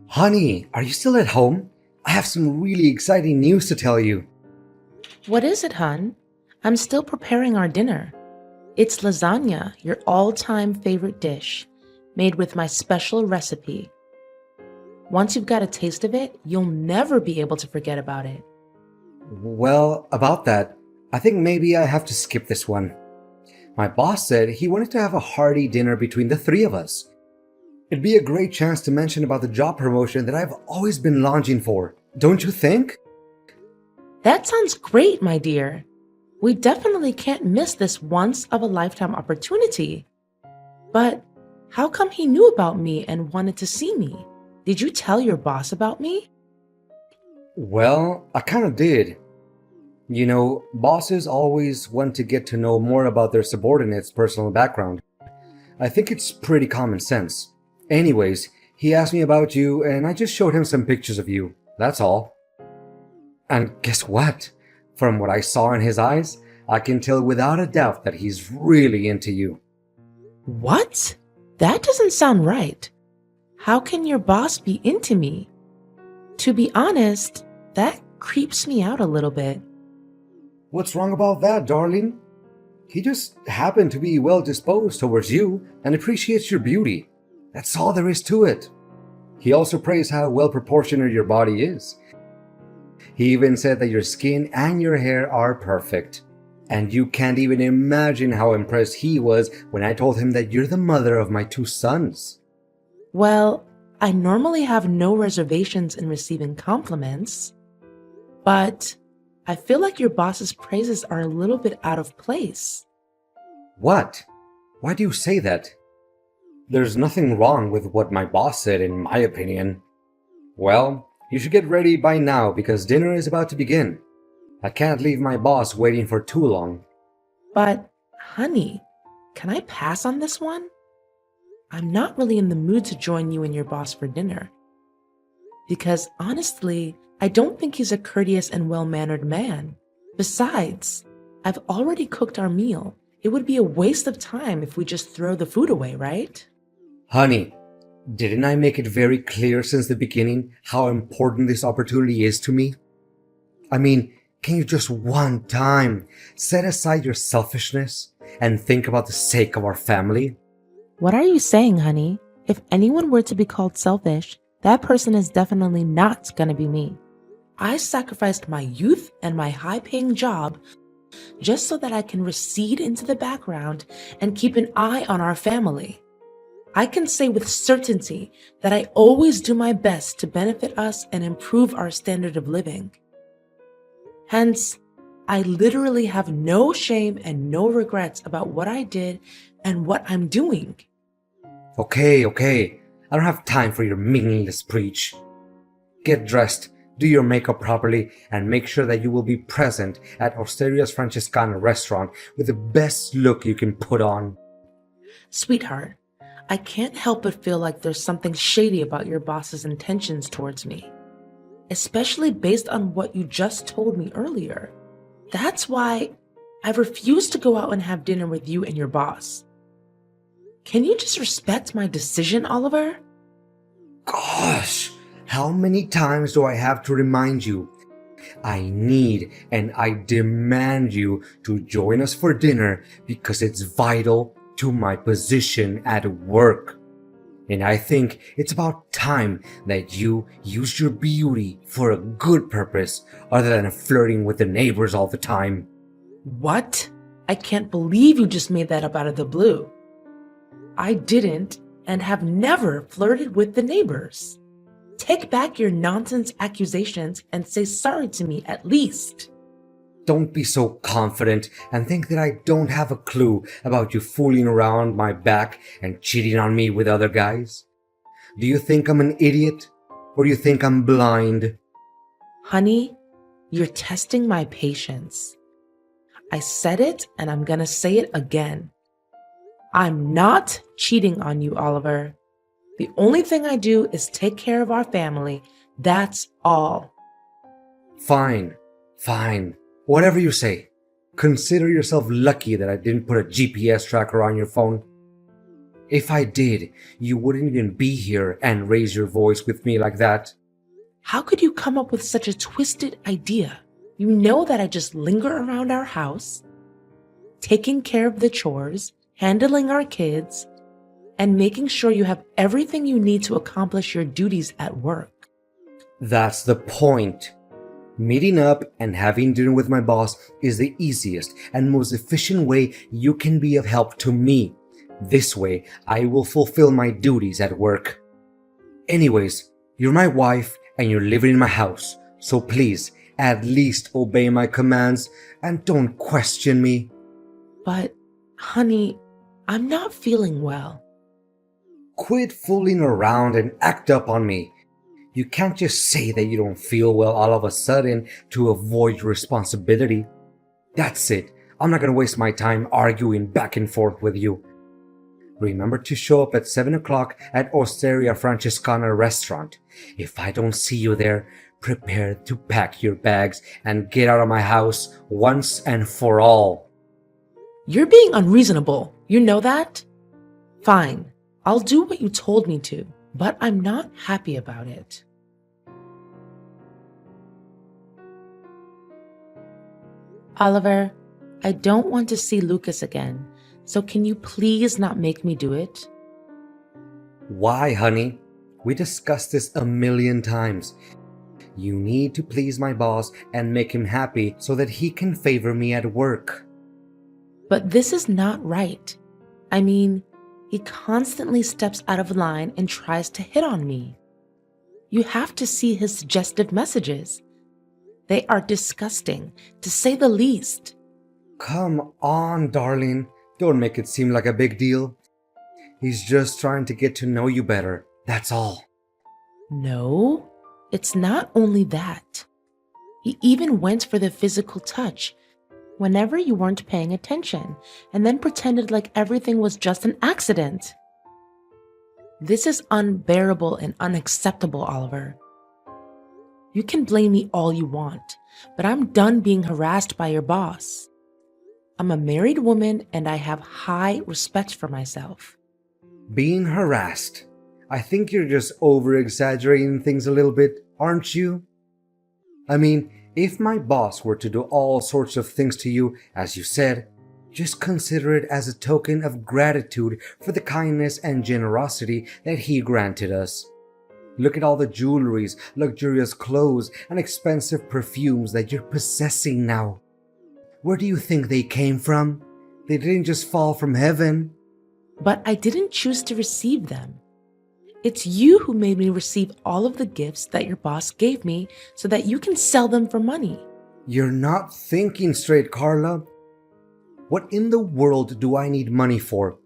Honey, are you still at home? I have some really exciting news to tell you. What is it, hun? I'm still preparing our dinner. It's lasagna, your all-time favorite dish, made with my special recipe. Once you've got a taste of it, you'll never be able to forget about it. Well, about that, I think maybe I have to skip this one. My boss said he wanted to have a hearty dinner between the three of us. It'd be a great chance to mention about the job promotion that I've always been longing for, don't you think? That sounds great, my dear. We definitely can't miss this once-of-a-lifetime opportunity. But how come he knew about me and wanted to see me? Did you tell your boss about me? Well, I kind of did. You know, bosses always want to get to know more about their subordinates' personal background. I think it's pretty common sense. Anyways, he asked me about you and I just showed him some pictures of you. That's all. And guess what? From what I saw in his eyes, I can tell without a doubt that he's really into you. What? That doesn't sound right. How can your boss be into me? To be honest, that creeps me out a little bit. What's wrong about that, darling? He just happened to be well disposed towards you and appreciates your beauty. That's all there is to it. He also praised how well proportioned your body is. He even said that your skin and your hair are perfect. And you can't even imagine how impressed he was when I told him that you're the mother of my two sons. Well, I normally have no reservations in receiving compliments, but I feel like your boss's praises are a little bit out of place. What? Why do you say that? There's nothing wrong with what my boss said, in my opinion. Well, you should get ready by now because dinner is about to begin. I can't leave my boss waiting for too long. But, honey, can I pass on this one? I'm not really in the mood to join you and your boss for dinner. Because honestly, I don't think he's a courteous and well-mannered man. Besides, I've already cooked our meal. It would be a waste of time if we just throw the food away, right? Honey, didn't I make it very clear since the beginning how important this opportunity is to me? I mean, can you just one time set aside your selfishness and think about the sake of our family? What are you saying, honey? If anyone were to be called selfish, that person is definitely not gonna be me. I sacrificed my youth and my high-paying job just so that I can recede into the background and keep an eye on our family. I can say with certainty that I always do my best to benefit us and improve our standard of living. Hence, I literally have no shame and no regrets about what I did and what I'm doing. Okay. I don't have time for your meaningless preach. Get dressed, do your makeup properly, and make sure that you will be present at Osteria's Francescana restaurant with the best look you can put on. Sweetheart, I can't help but feel like there's something shady about your boss's intentions towards me, especially based on what you just told me earlier. That's why I refuse to go out and have dinner with you and your boss. Can you just respect my decision, Oliver? Gosh, how many times do I have to remind you? I need and I demand you to join us for dinner because it's vital to my position at work. And I think it's about time that you use your beauty for a good purpose other than flirting with the neighbors all the time. What? I can't believe you just made that up out of the blue. I didn't and have never flirted with the neighbors. Take back your nonsense accusations and say sorry to me at least. Don't be so confident and think that I don't have a clue about you fooling around my back and cheating on me with other guys. Do you think I'm an idiot? Or do you think I'm blind? Honey, you're testing my patience. I said it and I'm gonna say it again. I'm not cheating on you, Oliver. The only thing I do is take care of our family. That's all. Fine. Whatever you say. Consider yourself lucky that I didn't put a GPS tracker on your phone. If I did, you wouldn't even be here and raise your voice with me like that. How could you come up with such a twisted idea? You know that I just linger around our house, taking care of the chores, handling our kids, and making sure you have everything you need to accomplish your duties at work. That's the point. Meeting up and having dinner with my boss is the easiest and most efficient way you can be of help to me. This way, I will fulfill my duties at work. Anyways, you're my wife and you're living in my house, so please, at least obey my commands and don't question me. But, honey, I'm not feeling well. Quit fooling around and act up on me. You can't just say that you don't feel well all of a sudden to avoid your responsibility. That's it. I'm not gonna waste my time arguing back and forth with you. Remember to show up at 7 o'clock at Osteria Francescana restaurant. If I don't see you there, prepare to pack your bags and get out of my house once and for all. You're being unreasonable. You know that? Fine. I'll do what you told me to, but I'm not happy about it. Oliver, I don't want to see Lucas again, so can you please not make me do it? Why, honey? We discussed this a million times. You need to please my boss and make him happy so that he can favor me at work. But this is not right. I mean, he constantly steps out of line and tries to hit on me. You have to see his suggestive messages. They are disgusting, to say the least. Come on, darling. Don't make it seem like a big deal. He's just trying to get to know you better. That's all. No, it's not only that. He even went for the physical touch whenever you weren't paying attention, and then pretended like everything was just an accident. This is unbearable and unacceptable, Oliver. You can blame me all you want, but I'm done being harassed by your boss. I'm a married woman and I have high respect for myself. Being harassed. I think you're just over-exaggerating things a little bit, aren't you? I mean, if my boss were to do all sorts of things to you, as you said, just consider it as a token of gratitude for the kindness and generosity that he granted us. Look at all the jewelries, luxurious clothes, and expensive perfumes that you're possessing now. Where do you think they came from? They didn't just fall from heaven. But I didn't choose to receive them. It's you who made me receive all of the gifts that your boss gave me so that you can sell them for money. You're not thinking straight, Carla. What in the world do I need money for?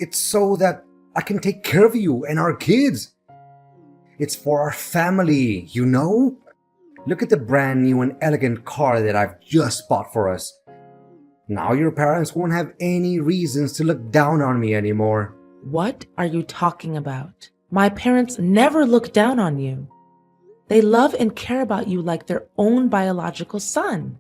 It's so that I can take care of you and our kids. It's for our family, you know? Look at the brand new and elegant car that I've just bought for us. Now your parents won't have any reasons to look down on me anymore. What are you talking about? My parents never look down on you. They love and care about you like their own biological son.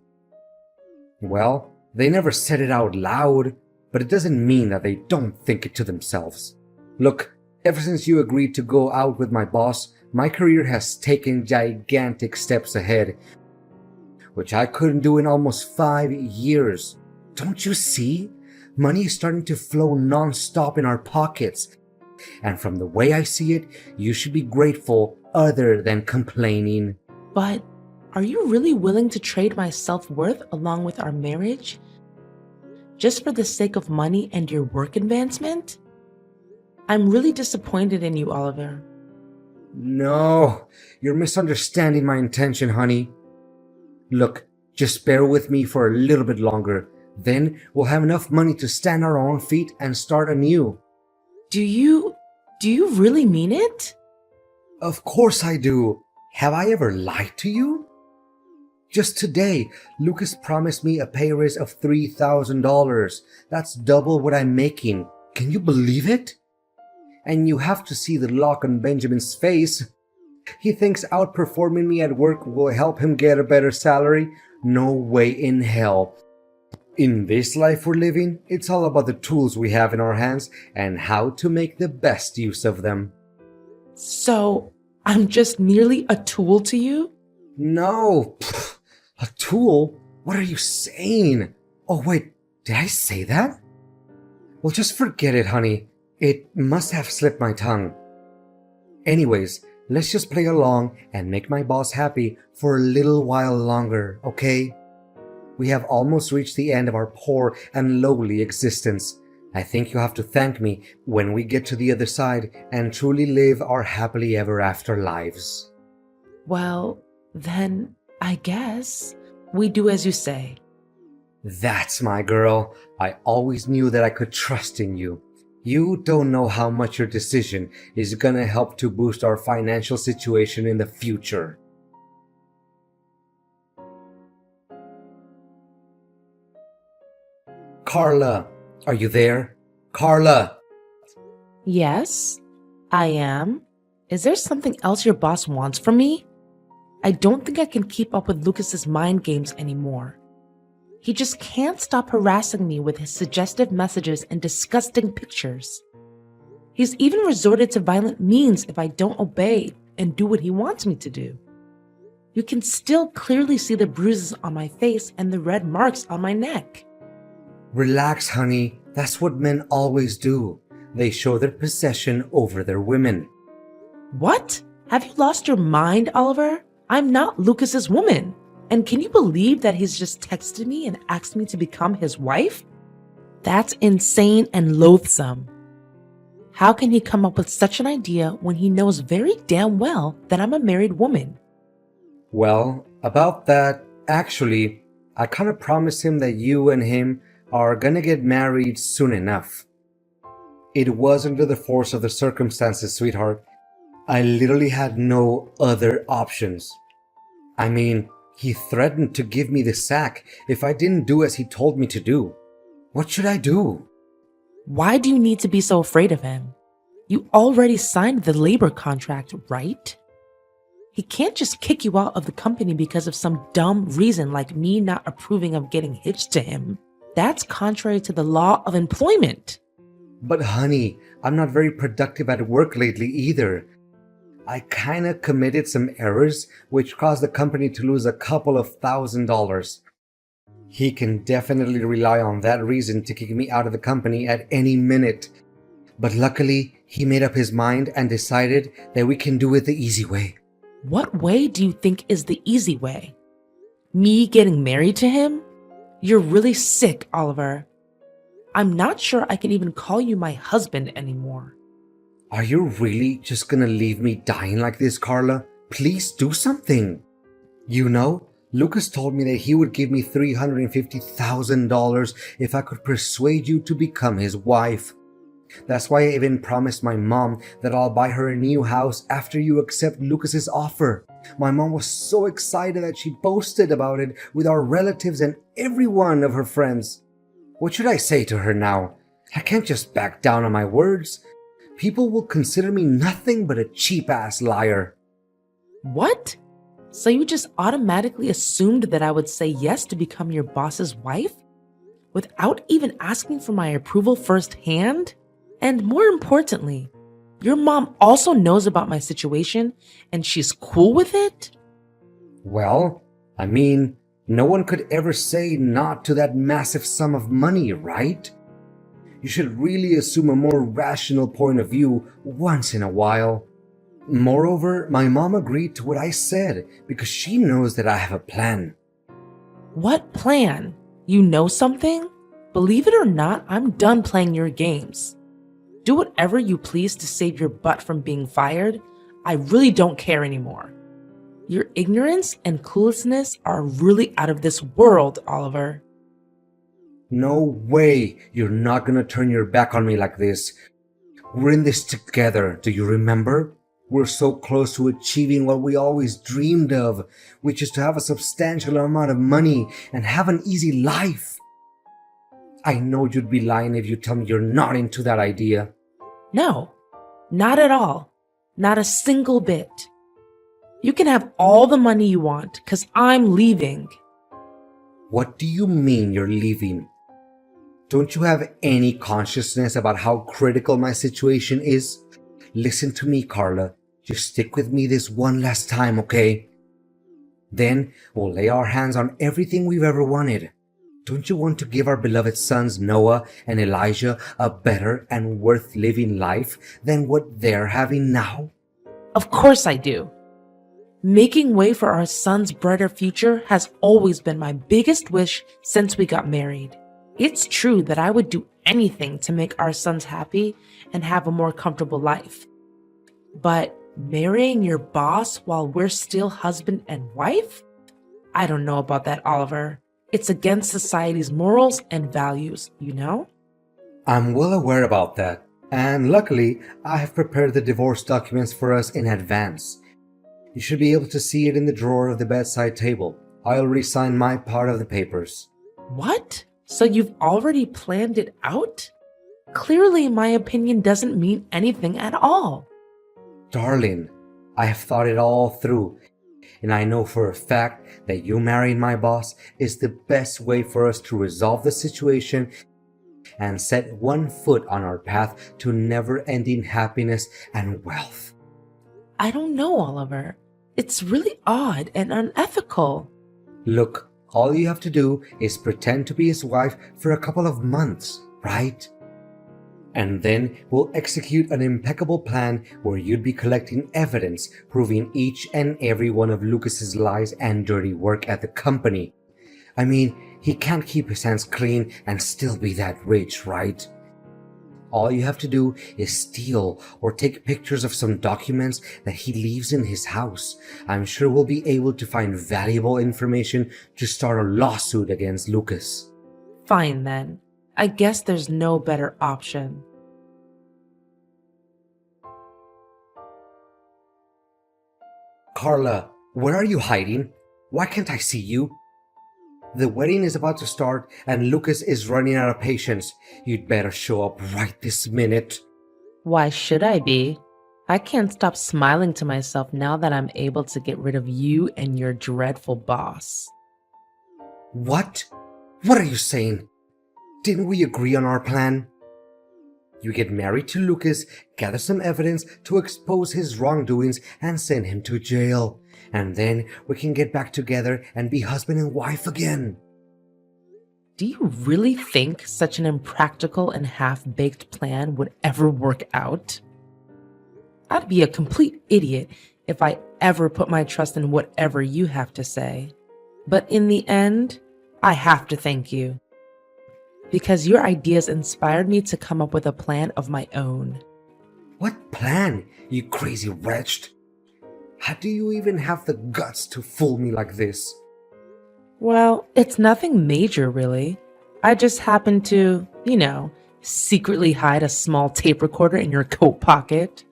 Well, they never said it out loud, but it doesn't mean that they don't think it to themselves. Look, ever since you agreed to go out with my boss, my career has taken gigantic steps ahead, which I couldn't do in almost 5 years. Don't you see? Money is starting to flow non-stop in our pockets. And from the way I see it, you should be grateful other than complaining. But are you really willing to trade my self-worth along with our marriage? Just for the sake of money and your work advancement? I'm really disappointed in you, Oliver. No, you're misunderstanding my intention, honey. Look, just bear with me for a little bit longer. Then we'll have enough money to stand on our own feet and start anew. Do you really mean it? Of course I do. Have I ever lied to you? Just today, Lucas promised me a pay raise of $3,000. That's double what I'm making. Can you believe it? And you have to see the look on Benjamin's face. He thinks outperforming me at work will help him get a better salary. No way in hell. In this life we're living, it's all about the tools we have in our hands and how to make the best use of them. So, I'm just merely a tool to you? No, pfft, a tool? What are you saying? Oh, wait, did I say that? Well, just forget it, honey. It must have slipped my tongue. Anyways, let's just play along and make my boss happy for a little while longer, okay? We have almost reached the end of our poor and lowly existence. I think you'll have to thank me when we get to the other side and truly live our happily ever after lives. Well, then I guess we do as you say. That's my girl. I always knew that I could trust in you. You don't know how much your decision is gonna help to boost our financial situation in the future. Carla, are you there? Carla! Yes, I am. Is there something else your boss wants from me? I don't think I can keep up with Lucas's mind games anymore. He just can't stop harassing me with his suggestive messages and disgusting pictures. He's even resorted to violent means if I don't obey and do what he wants me to do. You can still clearly see the bruises on my face and the red marks on my neck. Relax, honey. That's what men always do. They show their possession over their women. What? Have you lost your mind, Oliver? I'm not Lucas's woman. And can you believe that he's just texted me and asked me to become his wife? That's insane and loathsome. How can he come up with such an idea when he knows very damn well that I'm a married woman? Well, about that, actually, I kind of promised him that you and him are gonna get married soon enough. It was under the force of the circumstances, sweetheart. I literally had no other options. I mean, he threatened to give me the sack if I didn't do as he told me to do. What should I do? Why do you need to be so afraid of him? You already signed the labor contract, right? He can't just kick you out of the company because of some dumb reason like me not approving of getting hitched to him. That's contrary to the law of employment. But honey, I'm not very productive at work lately either. I kinda committed some errors which caused the company to lose a couple of $1,000s. He can definitely rely on that reason to kick me out of the company at any minute. But luckily, he made up his mind and decided that we can do it the easy way. What way do you think is the easy way? Me getting married to him? You're really sick, Oliver. I'm not sure I can even call you my husband anymore. Are you really just gonna leave me dying like this, Carla? Please do something. You know, Lucas told me that he would give me $350,000 if I could persuade you to become his wife. That's why I even promised my mom that I'll buy her a new house after you accept Lucas's offer. My mom was so excited that she boasted about it with our relatives and every one of her friends. What should I say to her now? I can't just back down on my words. People will consider me nothing but a cheap-ass liar. What? So you just automatically assumed that I would say yes to become your boss's wife? Without even asking for my approval firsthand? And more importantly, your mom also knows about my situation and she's cool with it? Well, I mean, no one could ever say not to that massive sum of money, right? You should really assume a more rational point of view once in a while. Moreover, my mom agreed to what I said because she knows that I have a plan. What plan? You know something? Believe it or not, I'm done playing your games. Do whatever you please to save your butt from being fired. I really don't care anymore. Your ignorance and cluelessness are really out of this world, Oliver. No way you're not gonna turn your back on me like this. We're in this together, do you remember? We're so close to achieving what we always dreamed of, which is to have a substantial amount of money and have an easy life. I know you'd be lying if you tell me you're not into that idea. No, not at all. Not a single bit. You can have all the money you want, because I'm leaving. What do you mean you're leaving? Don't you have any consciousness about how critical my situation is? Listen to me, Carla. Just stick with me this one last time, okay? Then we'll lay our hands on everything we've ever wanted. Don't you want to give our beloved sons Noah and Elijah a better and worth living life than what they're having now? Of course I do. Making way for our son's brighter future has always been my biggest wish since we got married. It's true that I would do anything to make our sons happy and have a more comfortable life. But marrying your boss while we're still husband and wife? I don't know about that, Oliver. It's against society's morals and values, you know? I'm well aware about that, and luckily, I have prepared the divorce documents for us in advance. You should be able to see it in the drawer of the bedside table. I already signed my part of the papers. What? So you've already planned it out? Clearly, my opinion doesn't mean anything at all. Darling, I have thought it all through, and I know for a fact that you marrying my boss is the best way for us to resolve the situation and set one foot on our path to never-ending happiness and wealth. I don't know, Oliver. It's really odd and unethical. Look, all you have to do is pretend to be his wife for a couple of months, right? And then we'll execute an impeccable plan where you'd be collecting evidence proving each and every one of Lucas's lies and dirty work at the company. I mean, he can't keep his hands clean and still be that rich, right? All you have to do is steal or take pictures of some documents that he leaves in his house. I'm sure we'll be able to find valuable information to start a lawsuit against Lucas. Fine then. I guess there's no better option. Carla, where are you hiding? Why can't I see you? The wedding is about to start and Lucas is running out of patience. You'd better show up right this minute. Why should I be? I can't stop smiling to myself now that I'm able to get rid of you and your dreadful boss. What? What are you saying? Didn't we agree on our plan? You get married to Lucas, gather some evidence to expose his wrongdoings, and send him to jail. And then we can get back together and be husband and wife again. Do you really think such an impractical and half-baked plan would ever work out? I'd be a complete idiot if I ever put my trust in whatever you have to say. But in the end, I have to thank you. Because your ideas inspired me to come up with a plan of my own. What plan, you crazy wretch? How do you even have the guts to fool me like this? Well, it's nothing major, really. I just happened to, secretly hide a small tape recorder in your coat pocket.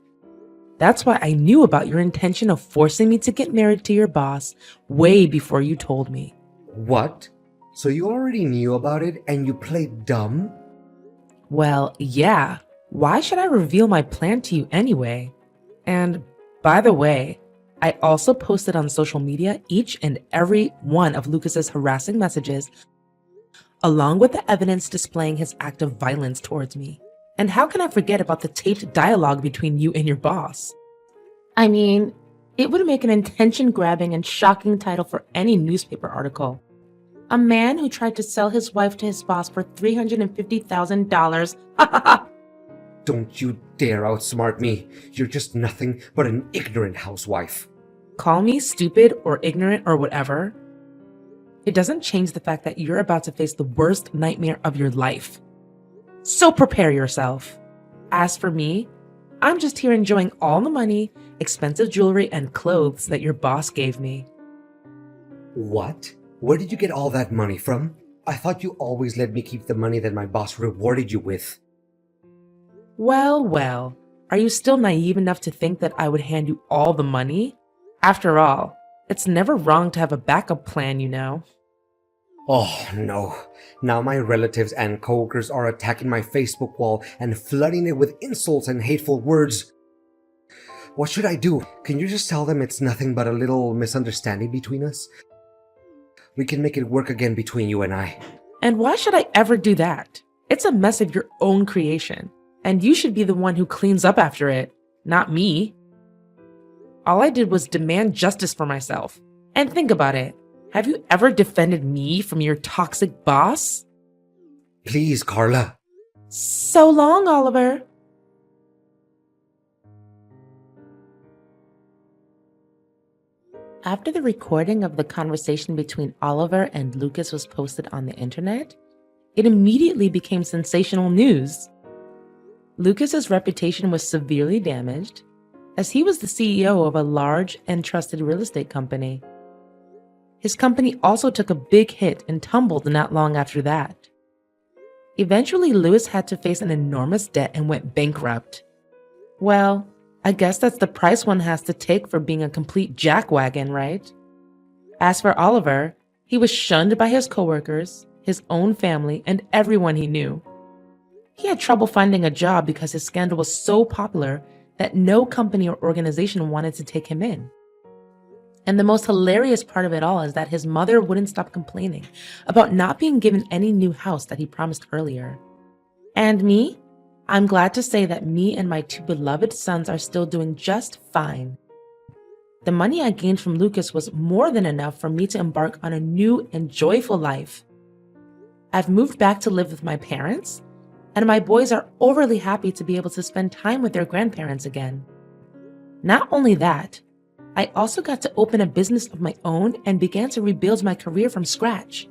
That's why I knew about your intention of forcing me to get married to your boss way before you told me. What? So you already knew about it and you played dumb? Well, yeah. Why should I reveal my plan to you anyway? And by the way, I also posted on social media each and every one of Lucas's harassing messages, along with the evidence displaying his act of violence towards me. And how can I forget about the taped dialogue between you and your boss? I mean, it would make an attention-grabbing and shocking title for any newspaper article. A man who tried to sell his wife to his boss for $350,000. Don't you dare outsmart me. You're just nothing but an ignorant housewife. Call me stupid or ignorant or whatever. It doesn't change the fact that you're about to face the worst nightmare of your life. So prepare yourself. As for me, I'm just here enjoying all the money, expensive jewelry, and clothes that your boss gave me. What? Where did you get all that money from? I thought you always let me keep the money that my boss rewarded you with. Well, are you still naive enough to think that I would hand you all the money? After all, it's never wrong to have a backup plan, Oh no. Now my relatives and coworkers are attacking my Facebook wall and flooding it with insults and hateful words. What should I do? Can you just tell them it's nothing but a little misunderstanding between us? we can make it work again between you and I. And why should I ever do that? It's a mess of your own creation, and you should be the one who cleans up after it, not me. All I did was demand justice for myself. And think about it. Have you ever defended me from your toxic boss? Please, Carla. So long, Oliver. After the recording of the conversation between Oliver and Lucas was posted on the internet, it immediately became sensational news. Lucas's reputation was severely damaged, as he was the CEO of a large and trusted real estate company. His company also took a big hit and tumbled not long after that. Eventually, Louis had to face an enormous debt and went bankrupt. Well, I guess that's the price one has to take for being a complete jackwagon, right? As for Oliver, he was shunned by his coworkers, his own family, and everyone he knew. He had trouble finding a job because his scandal was so popular that no company or organization wanted to take him in. And the most hilarious part of it all is that his mother wouldn't stop complaining about not being given any new house that he promised earlier. And me? I'm glad to say that me and my two beloved sons are still doing just fine. The money I gained from Lucas was more than enough for me to embark on a new and joyful life. I've moved back to live with my parents, and my boys are overly happy to be able to spend time with their grandparents again. Not only that, I also got to open a business of my own and began to rebuild my career from scratch.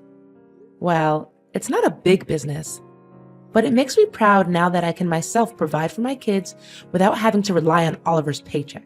Well, it's not a big business, but it makes me proud now that I can myself provide for my kids without having to rely on Oliver's paycheck.